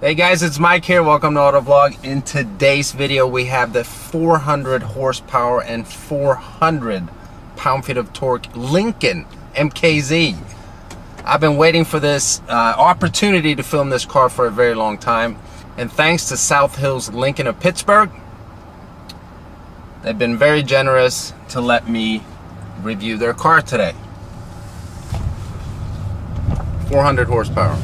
Hey guys, it's Mike here. Welcome to Autovlog. In today's video, we have the 400 horsepower and 400 pound-feet of torque Lincoln MKZ. I've been waiting for this opportunity to film this car for a very long time, and thanks to South Hills Lincoln of Pittsburgh, they've been very generous to let me review their car today. 400 horsepower.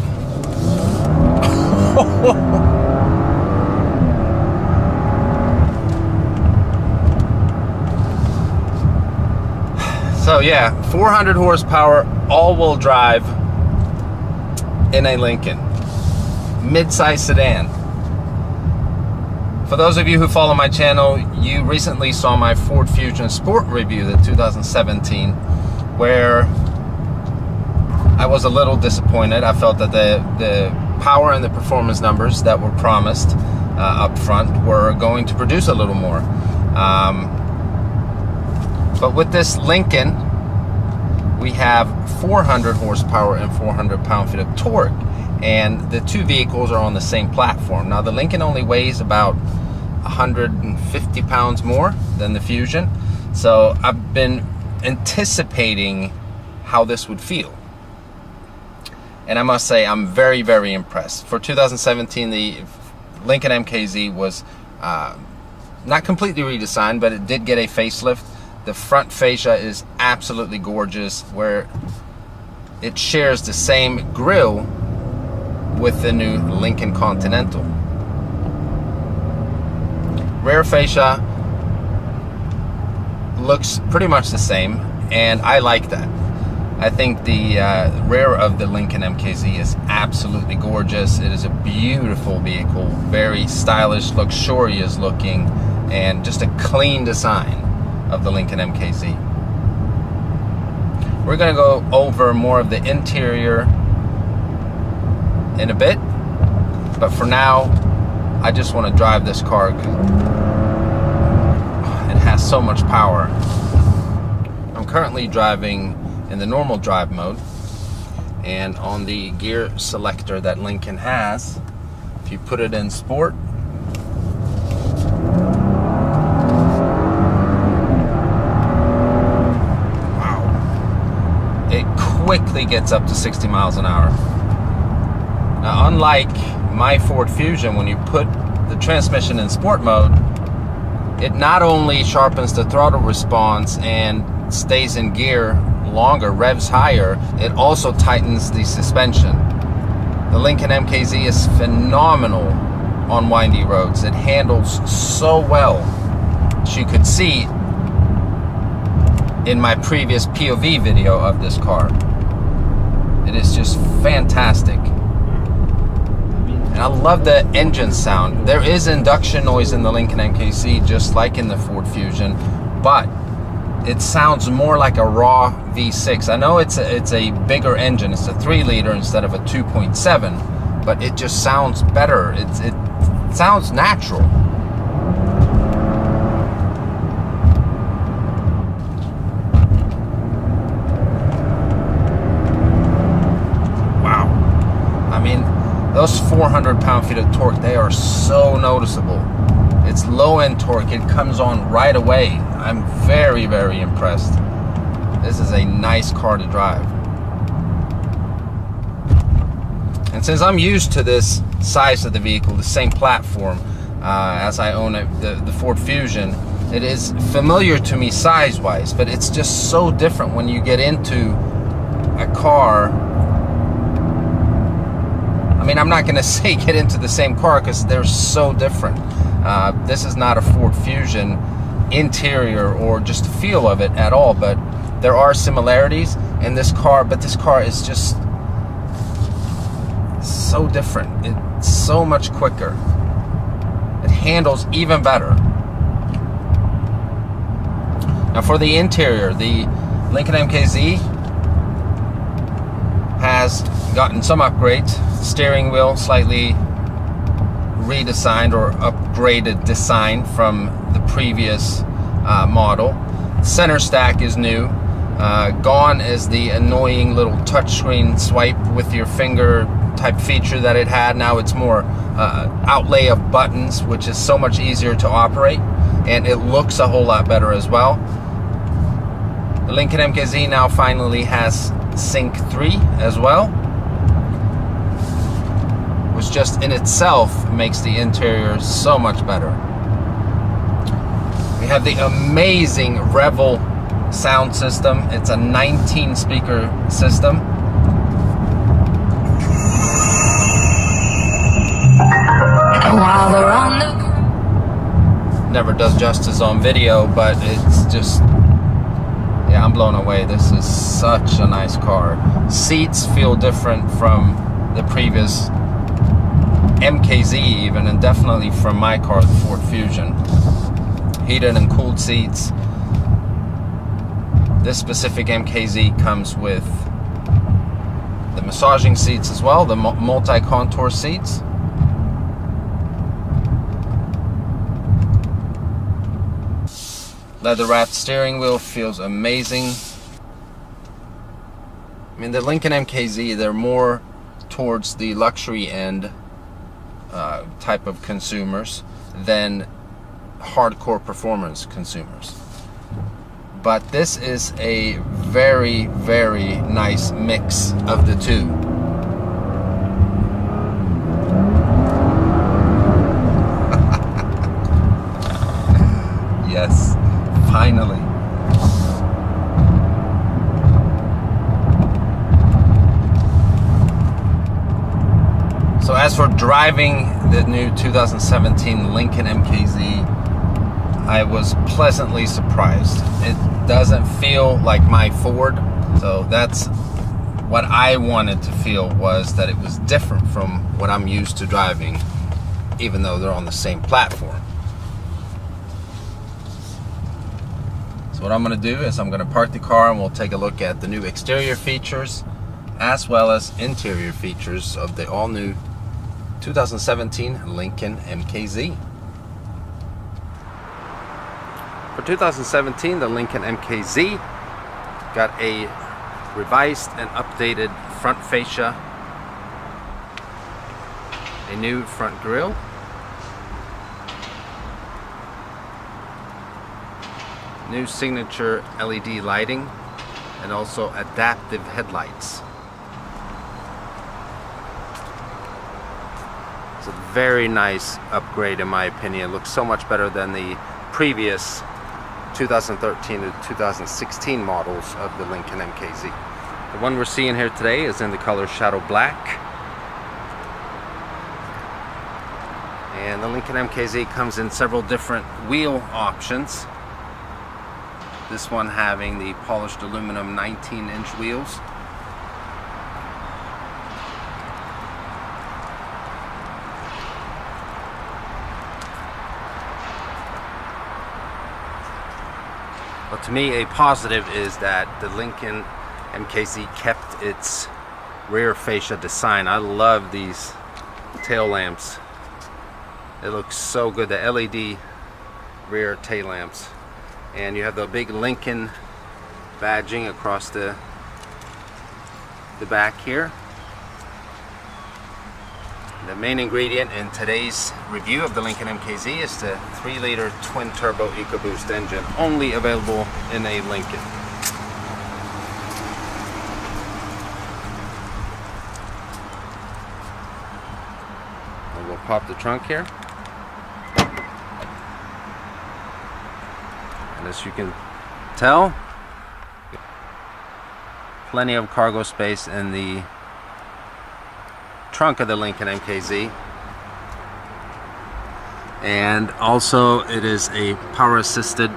So yeah, 400 horsepower, all-wheel drive in a Lincoln, mid-size sedan. For those of you who follow my channel, you recently saw my Ford Fusion Sport review, the 2017, where I was a little disappointed. I felt that the power and the performance numbers that were promised up front were going to produce a little more. But with this Lincoln, we have 400 horsepower and 400 pound-feet of torque, and the two vehicles are on the same platform. Now, the Lincoln only weighs about 150 pounds more than the Fusion, so I've been anticipating how this would feel. And I must say, I'm very, very impressed. For 2017, the Lincoln MKZ was not completely redesigned, but it did get a facelift. The front fascia is absolutely gorgeous, where it shares the same grille with the new Lincoln Continental. Rear fascia looks pretty much the same, and I like that. I think the rear of the Lincoln MKZ is absolutely gorgeous. It is a beautiful vehicle, very stylish, luxurious looking, and just a clean design of the Lincoln MKZ. We're going to go over more of the interior in a bit, but for now, I just want to drive this car. It has so much power. I'm currently driving in the normal drive mode, and on the gear selector that Lincoln has, if you put it in sport, wow, it quickly gets up to 60 miles an hour. Now, unlike my Ford Fusion, when you put the transmission in sport mode, it not only sharpens the throttle response and stays in gear longer, revs higher, it also tightens the suspension. The Lincoln MKZ is phenomenal on windy roads. It handles so well. As you could see in my previous POV video of this car, it is just fantastic. And I love the engine sound. There is induction noise in the Lincoln MKZ, just like in the Ford Fusion, but it sounds more like a raw V6. I know it's a bigger engine. It's a 3-liter instead of a 2.7, but it just sounds better. It sounds natural. Wow. I mean, those 400 pound-feet of torque, they are so noticeable. It's low-end torque. It comes on right away. I'm very, very impressed. This is a nice car to drive. And since I'm used to this size of the vehicle, the same platform as I own the Ford Fusion, it is familiar to me size-wise, but it's just so different when you get into a car. I mean, I'm not going to say get into the same car because they're so different. This is not a Ford Fusion interior or just the feel of it at all, but there are similarities in this car, but this car is just so different. It's so much quicker. It handles even better. Now, for the interior, the Lincoln MKZ has gotten some upgrades. Steering wheel slightly redesigned or upgraded design from the previous model. Center stack is new. Gone is the annoying little touchscreen swipe with your finger type feature that it had. Now it's more outlay of buttons, which is so much easier to operate, and it looks a whole lot better as well. The Lincoln MKZ now finally has Sync 3 as well, which just in itself makes the interior so much better. We have the amazing Revel sound system. It's a 19 speaker system. While they're on the... Never does justice on video, but it's just, yeah, I'm blown away. This is such a nice car. Seats feel different from the previous MKZ even, and definitely from my car, the Ford Fusion. Heated and cooled seats. This specific MKZ comes with the massaging seats as well, the multi-contour seats. Leather-wrapped steering wheel feels amazing. I mean, the Lincoln MKZ, they're more towards the luxury end type of consumers than hardcore performance consumers. But this is a very, very nice mix of the two. Yes, finally. So as for driving the new 2017 Lincoln MKZ, I was pleasantly surprised. It doesn't feel like my Ford, so that's what I wanted to feel, was that it was different from what I'm used to driving, even though they're on the same platform. So what I'm going to do is I'm going to park the car and we'll take a look at the new exterior features as well as interior features of the all-new 2017 Lincoln MKZ. For 2017, the Lincoln MKZ got a revised and updated front fascia, a new front grille, new signature LED lighting, and also adaptive headlights. It's a very nice upgrade in my opinion. It looks so much better than the previous 2013 to 2016 models of the Lincoln MKZ. The one we're seeing here today is in the color Shadow Black. And the Lincoln MKZ comes in several different wheel options. This one having the polished aluminum 19-inch wheels. But to me, a positive is that the Lincoln MKZ kept its rear fascia design. I love these tail lamps. It looks so good, the LED rear tail lamps. And you have the big Lincoln badging across the back here. The main ingredient in today's review of the Lincoln MKZ is the 3-liter twin-turbo EcoBoost engine, only available in a Lincoln. And we'll pop the trunk here. And as you can tell, plenty of cargo space in the trunk of the Lincoln MKZ, and also it is a power assisted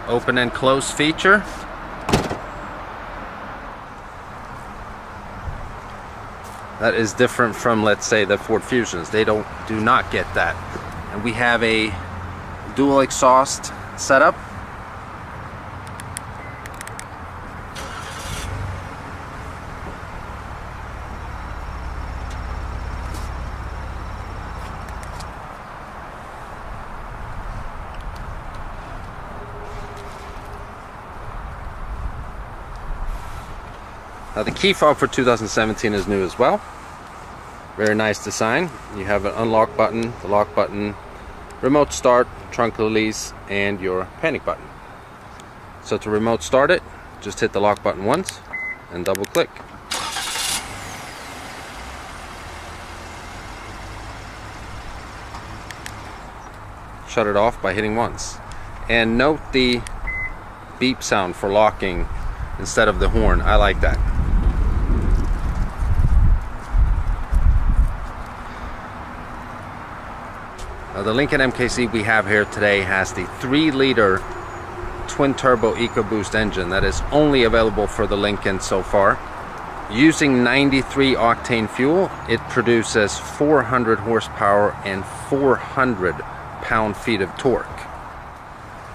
open and close feature. That is different from, let's say, the Ford Fusions. They do not get that. And we have a dual exhaust setup. Now the key fob for 2017 is new as well. Very nice design. You have an unlock button, the lock button, remote start, trunk release, and your panic button. So to remote start it, just hit the lock button once and double click. Shut it off by hitting once. And note the beep sound for locking instead of the horn. I like that. Now the Lincoln MKZ we have here today has the 3-liter twin-turbo EcoBoost engine that is only available for the Lincoln so far. Using 93 octane fuel, it produces 400 horsepower and 400 pound-feet of torque.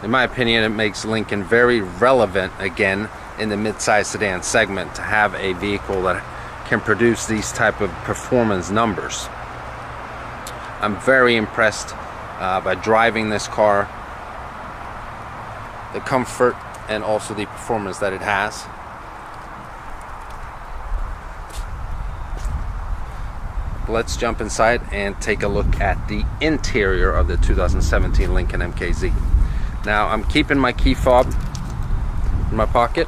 In my opinion, it makes Lincoln very relevant again in the mid-size sedan segment to have a vehicle that can produce these type of performance numbers. I'm very impressed by driving this car, the comfort and also the performance that it has. Let's jump inside and take a look at the interior of the 2017 Lincoln MKZ. Now I'm keeping my key fob in my pocket,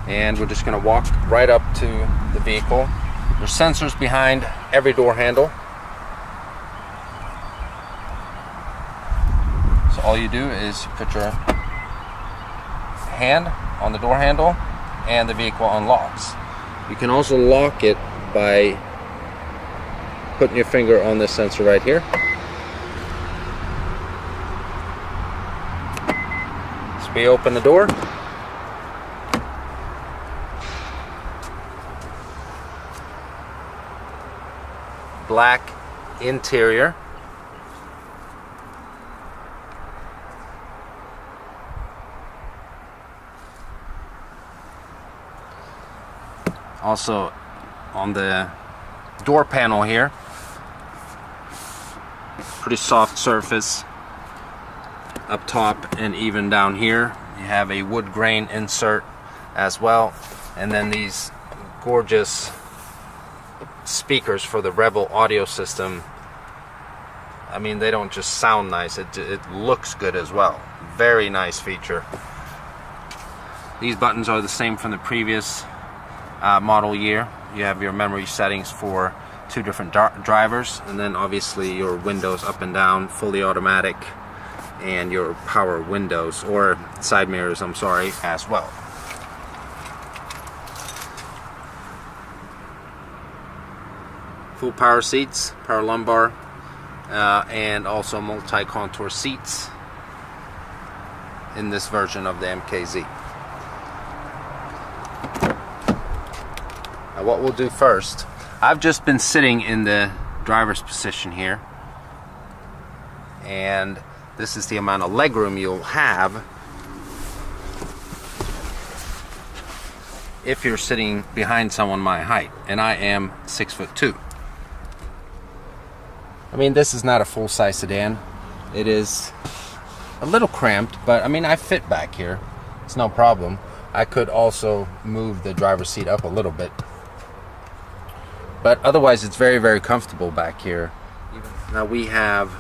and we're just going to walk right up to the vehicle. There's sensors behind every door handle. So all you do is put your hand on the door handle and the vehicle unlocks. You can also lock it by putting your finger on this sensor right here. So we open the door. Black interior. Also on the door panel here, pretty soft surface up top, and even down here you have a wood grain insert as well, and then these gorgeous speakers for the Rebel audio system. I mean, they don't just sound nice, it looks good as well. Very nice feature. These buttons are the same from the previous model year. You have your memory settings for 2 different drivers, and then obviously your windows up and down, fully automatic, and your power windows, or side mirrors, I'm sorry, as well. Full power seats, power lumbar, and also multi-contour seats in this version of the MKZ. Now what we'll do first, I've just been sitting in the driver's position here, and this is the amount of legroom you'll have if you're sitting behind someone my height, and I am 6'2". I mean, this is not a full-size sedan. It is a little cramped, but I mean, I fit back here. It's no problem. I could also move the driver's seat up a little bit, but otherwise it's very, very comfortable back here. Now we have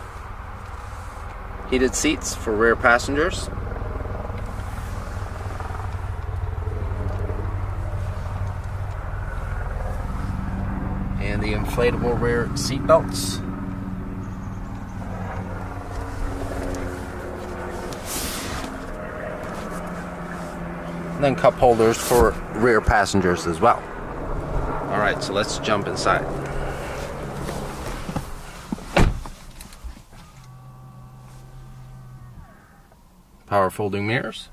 heated seats for rear passengers. And the inflatable rear seat belts. And then cup holders for rear passengers as well. Alright, so let's jump inside. Power folding mirrors.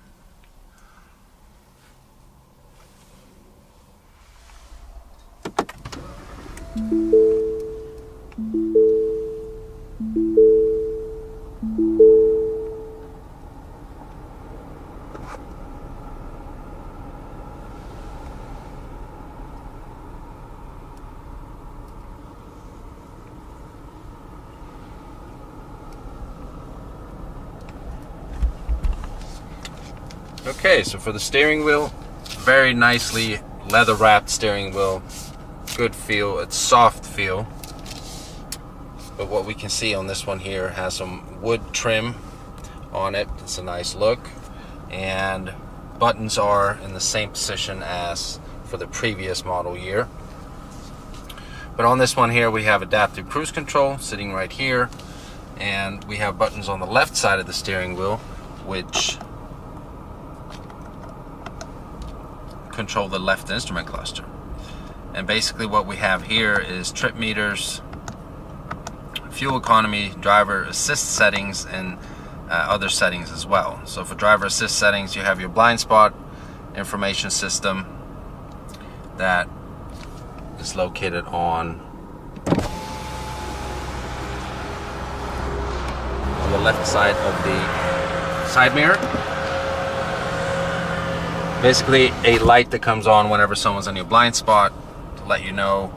Okay, so for the steering wheel, very nicely leather wrapped steering wheel. Good feel, it's soft feel. But what we can see on this one here has some wood trim on it. It's a nice look. And buttons are in the same position as for the previous model year. But on this one here, we have adaptive cruise control sitting right here. And we have buttons on the left side of the steering wheel, which control the left instrument cluster. And basically what we have here is trip meters, fuel economy, driver assist settings, and other settings as well. So for driver assist settings, you have your blind spot information system that is located on the left side of the side mirror. Basically a light that comes on whenever someone's in your blind spot to let you know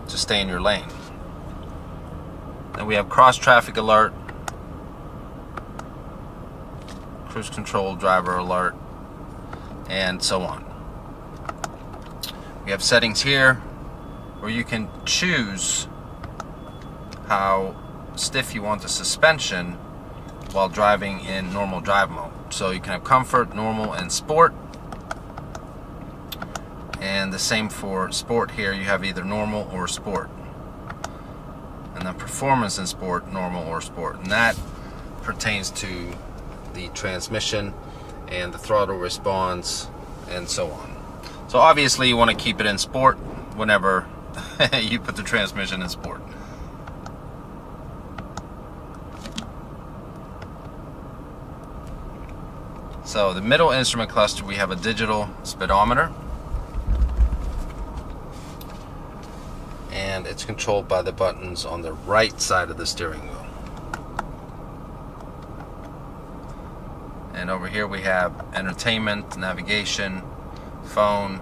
to stay in your lane. Then we have cross traffic alert, cruise control driver alert, and so on. We have settings here where you can choose how stiff you want the suspension while driving in normal drive mode. So you can have comfort, normal, and sport. And the same for sport here, you have either normal or sport. And then performance and sport, normal or sport. And that pertains to the transmission and the throttle response and so on. So obviously you want to keep it in sport whenever you put the transmission in sport. So the middle instrument cluster, we have a digital speedometer, and it's controlled by the buttons on the right side of the steering wheel. And over here we have entertainment, navigation, phone,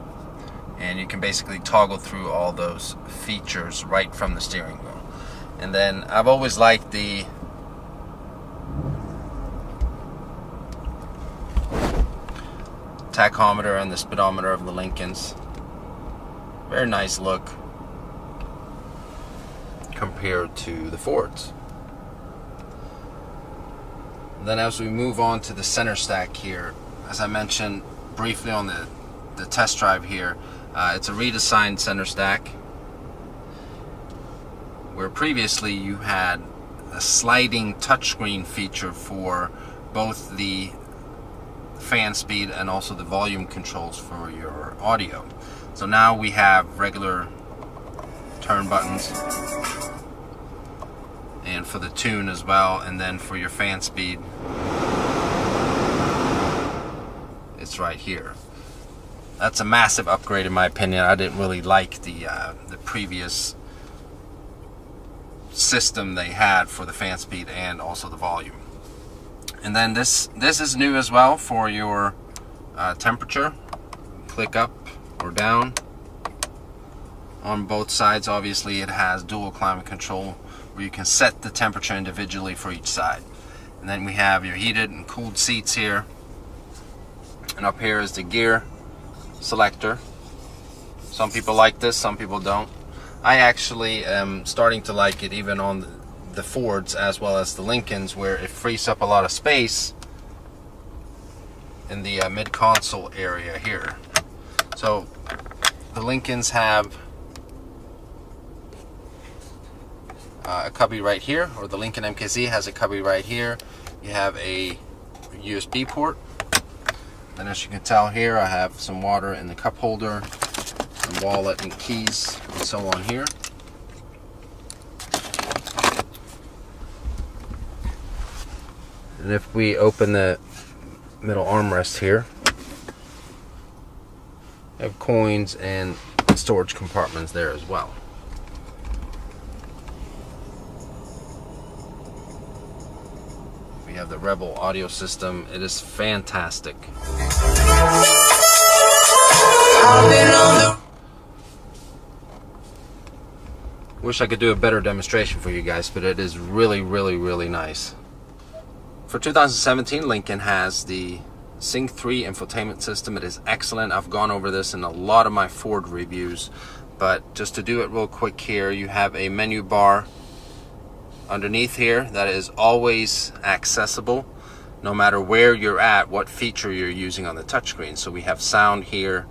and you can basically toggle through all those features right from the steering wheel. And then I've always liked the tachometer and the speedometer of the Lincolns. Very nice look compared to the Fords. And then as we move on to the center stack here, as I mentioned briefly on the test drive here, it's a redesigned center stack where previously you had a sliding touchscreen feature for both the fan speed and also the volume controls for your audio. So now we have regular turn buttons, and for the tune as well, and then for your fan speed it's right here. That's a massive upgrade in my opinion. I didn't really like the previous system they had for the fan speed and also the volume. And then this is new as well for your temperature. Click up or down on both sides. Obviously it has dual climate control where you can set the temperature individually for each side. And then we have your heated and cooled seats here. And up here is the gear selector. Some people like this, some people don't. I actually am starting to like it even on the Fords as well as the Lincolns, where it frees up a lot of space in the mid-console area here. So the Lincolns have a cubby right here, or the Lincoln MKZ has a cubby right here. You have a USB port. And as you can tell here, I have some water in the cup holder, some wallet and keys, and so on here. And if we open the middle armrest here, I have coins and storage compartments there as well. We have the Rebel audio system. It is fantastic. Wish I could do a better demonstration for you guys, but it is really, really, really nice. For 2017, Lincoln has the Sync 3 infotainment system. It is excellent. I've gone over this in a lot of my Ford reviews, but just to do it real quick here, you have a menu bar underneath here that is always accessible no matter where you're at, what feature you're using on the touchscreen. So we have sound here.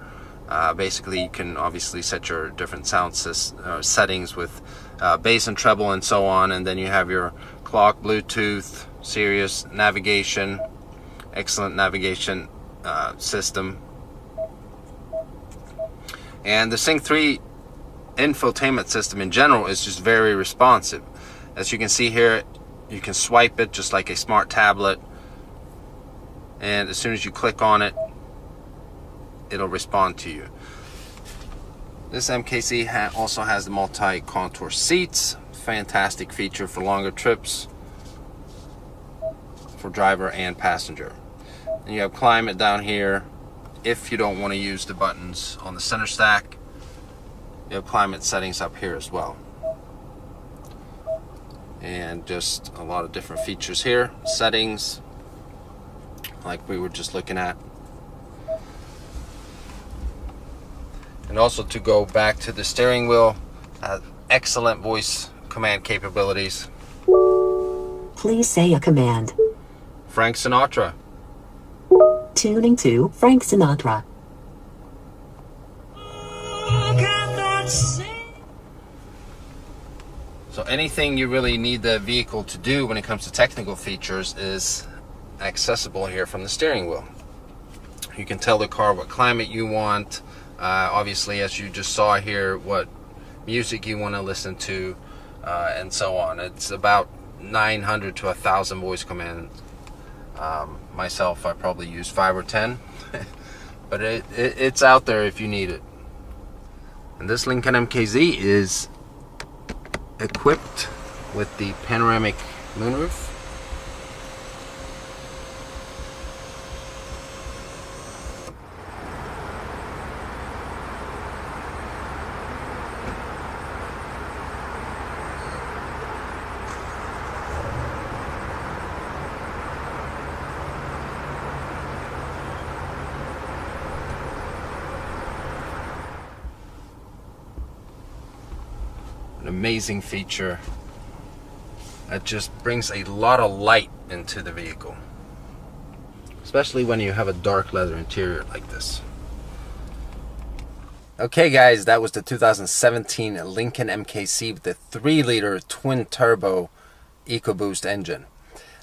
Basically, you can obviously set your different sound settings with bass and treble and so on, and then you have your clock, Bluetooth, Sirius, navigation, excellent navigation system. And the Sync 3 infotainment system in general is just very responsive. As you can see here, you can swipe it just like a smart tablet, and as soon as you click on it, it'll respond to you. This MKZ also has the multi-contour seats. Fantastic feature for longer trips for driver and passenger. And you have climate down here if you don't want to use the buttons on the center stack. You have climate settings up here as well. And just a lot of different features here. Settings, like we were just looking at. And also, to go back to the steering wheel, excellent voice command capabilities. Please say a command. Frank Sinatra. Tuning to Frank Sinatra. So anything you really need the vehicle to do when it comes to technical features is accessible here from the steering wheel. You can tell the car what climate you want. Obviously, as you just saw here, what music you want to listen to, and so on. It's about 900 to 1,000 voice commands. Myself, I probably use 5 or 10, but it's out there if you need it. And this Lincoln MKZ is equipped with the panoramic moonroof. An amazing feature that just brings a lot of light into the vehicle, especially when you have a dark leather interior like this. Okay guys, that was the 2017 Lincoln MKZ with the 3-liter twin-turbo EcoBoost engine.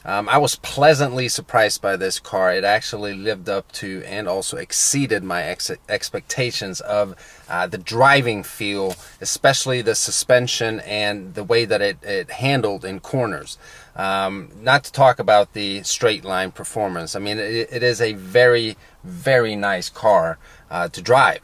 I was pleasantly surprised by this car. It actually lived up to and also exceeded my expectations of the driving feel, especially the suspension and the way that it handled in corners. Not to talk about the straight line performance. I mean, it is a very, very nice car to drive.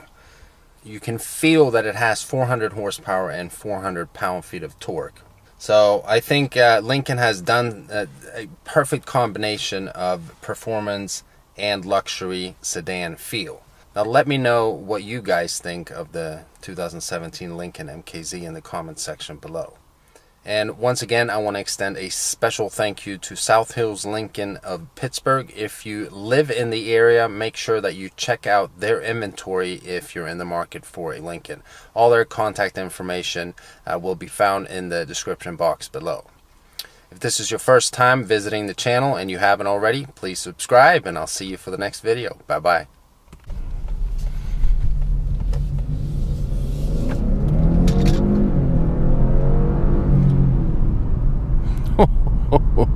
You can feel that it has 400 horsepower and 400 pound-feet of torque. So I think Lincoln has done a perfect combination of performance and luxury sedan feel. Now let me know what you guys think of the 2017 Lincoln MKZ in the comments section below. And once again, I want to extend a special thank you to South Hills Lincoln of Pittsburgh. If you live in the area, make sure that you check out their inventory if you're in the market for a Lincoln. All their contact information will be found in the description box below. If this is your first time visiting the channel and you haven't already, please subscribe, and I'll see you for the next video. Bye-bye. Oh,